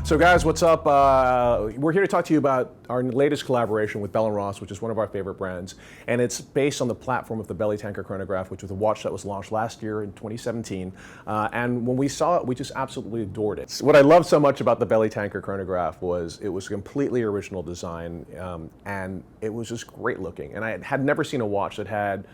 So guys, what's up? We're here to talk to you about our latest collaboration with Bell & Ross, which is one of our favorite brands. And it's based on the platform of the Bellytanker Chronograph, which was a watch that was launched last year in 2017. And when we saw it, we just absolutely adored it. What I loved so much about the Bellytanker Chronograph was it was a completely original design, and it was just great looking. And I had never seen a watch that had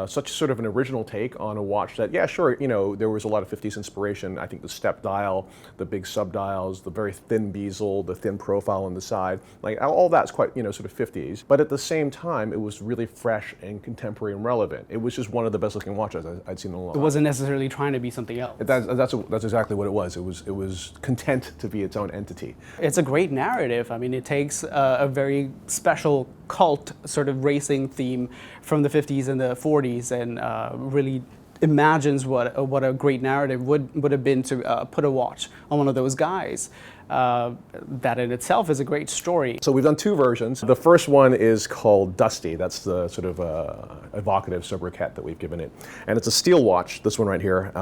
such sort of an original take on a watch that, yeah, sure, you know, there was a lot of 50s inspiration. I think the step dial, the big sub dials, the very thin bezel, the thin profile on the side, like all that's quite, you know, sort of 50s. But at the same time, it was really fresh and contemporary and relevant. It was just one of the best looking watches I'd seen in a long time. It wasn't necessarily trying to be something else. That's exactly what it was. It was content to be its own entity. It's a great narrative. I mean, it takes a very special cult sort of racing theme from the 50s and the 40s and really imagines what a great narrative would have been to put a watch on one of those guys. That in itself is a great story. So we've done two versions. The first one is called Dusty. That's the sort of evocative sobriquet that we've given it. And it's a steel watch, this one right here.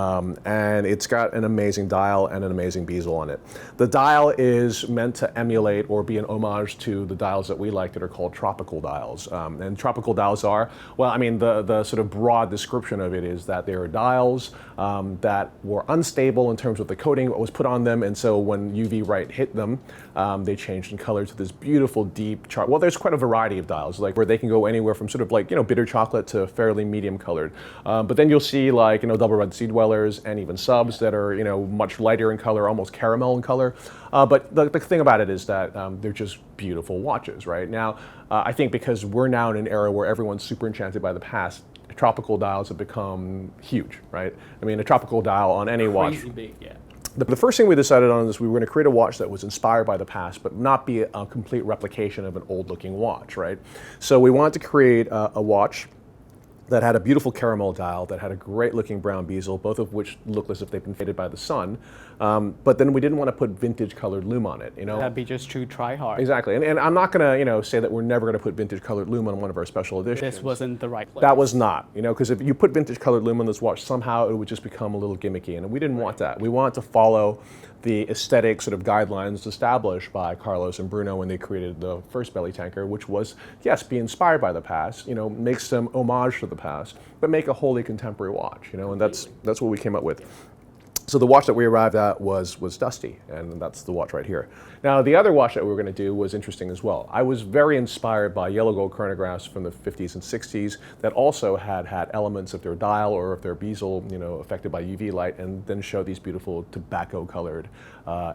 And it's got an amazing dial and an amazing bezel on it. The dial is meant to emulate or be an homage to the dials that we like that are called tropical dials. And tropical dials are, well, I mean, the sort of broad description of it is that they are dials that were unstable in terms of the coating that was put on them. And so when UV hit them, they changed in color to this beautiful deep chart. Well, there's quite a variety of dials, like where they can go anywhere from sort of like, you know, bitter chocolate to fairly medium colored. But then you'll see like, you know, double red sea dwellers and even subs that are, you know, much lighter in color, almost caramel in color. But the thing about it is that they're just beautiful watches, right? Now, I think because we're now in an era where everyone's super enchanted by the past, tropical dials have become huge, right? I mean, a tropical dial on any watch. Crazy big, yeah. The first thing we decided on is we were going to create a watch that was inspired by the past, but not be a complete replication of an old-looking watch, right? So we wanted to create a watch that had a beautiful caramel dial, that had a great-looking brown bezel, both of which looked as if they'd been faded by the sun. But then we didn't want to put vintage-colored lume on it, you know? That'd be just too try-hard. Exactly, and I'm not going to, you know, say that we're never going to put vintage-colored lume on one of our special editions. This wasn't the right place. That was not, you know, because if you put vintage-colored lume on this watch, somehow it would just become a little gimmicky, and we didn't want that. We wanted to follow the aesthetic sort of guidelines established by Carlos and Bruno when they created the first Bellytanker, which was, yes, be inspired by the past, you know, make some homage to the past, but make a wholly contemporary watch, you know, and that's what we came up with. So the watch that we arrived at was Dusty, and that's the watch right here. Now, the other watch that we were going to do was interesting as well. I was very inspired by yellow gold chronographs from the 50s and 60s that also had elements of their dial or of their bezel, you know, affected by UV light, and then show these beautiful tobacco-colored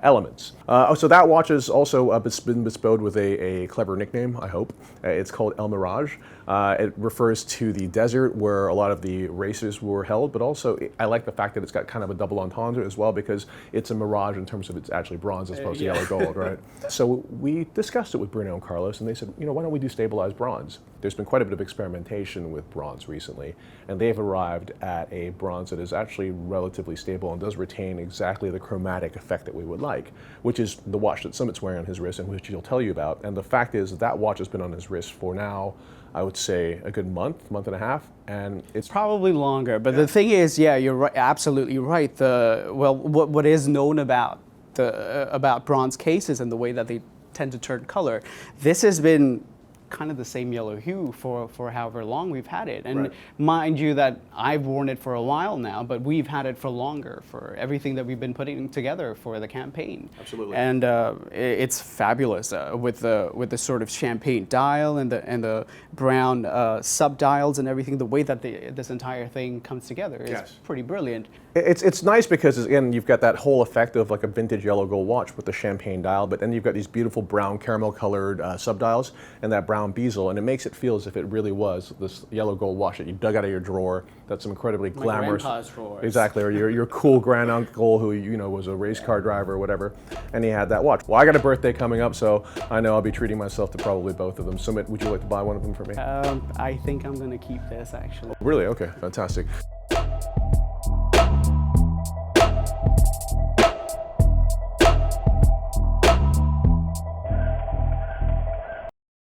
elements. So that watch is also been bestowed with a clever nickname, I hope. It's called El Mirage. It refers to the desert where a lot of the races were held, but also I like the fact that it's got kind of a double entendre as well, because it's a mirage in terms of it's actually bronze as opposed to yellow gold, right? So we discussed it with Bruno and Carlos, and they said, you know, why don't we do stabilized bronze? There's been quite a bit of experimentation with bronze recently, and they've arrived at a bronze that is actually relatively stable and does retain exactly the chromatic effect that we would like, which is the watch that Summit's wearing on his wrist and which he'll tell you about. And the fact is that watch has been on his wrist for now, I would say, a good month and a half, and it's probably longer. But the thing is, yeah, you're right, absolutely right. What is known about bronze cases and the way that they tend to turn color, this has been kind of the same yellow hue for however long we've had it. And mind you that I've worn it for a while now, but we've had it for longer, for everything that we've been putting together for the campaign. Absolutely. And it's fabulous with the sort of champagne dial and the brown sub dials and everything. The way that this entire thing comes together is pretty brilliant. It's nice because, again, you've got that whole effect of like a vintage yellow gold watch with the champagne dial, but then you've got these beautiful brown caramel colored sub dials and that brown bezel, and it makes it feel as if it really was this yellow gold watch that you dug out of your drawer. That's incredibly glamorous. Grandpa's drawers. Exactly, or your cool granduncle who, you know, was a race car driver or whatever, and he had that watch. Well, I got a birthday coming up, so I know I'll be treating myself to probably both of them. Sumit, would you like to buy one of them for me? I think I'm going to keep this, actually. Really? Okay, fantastic.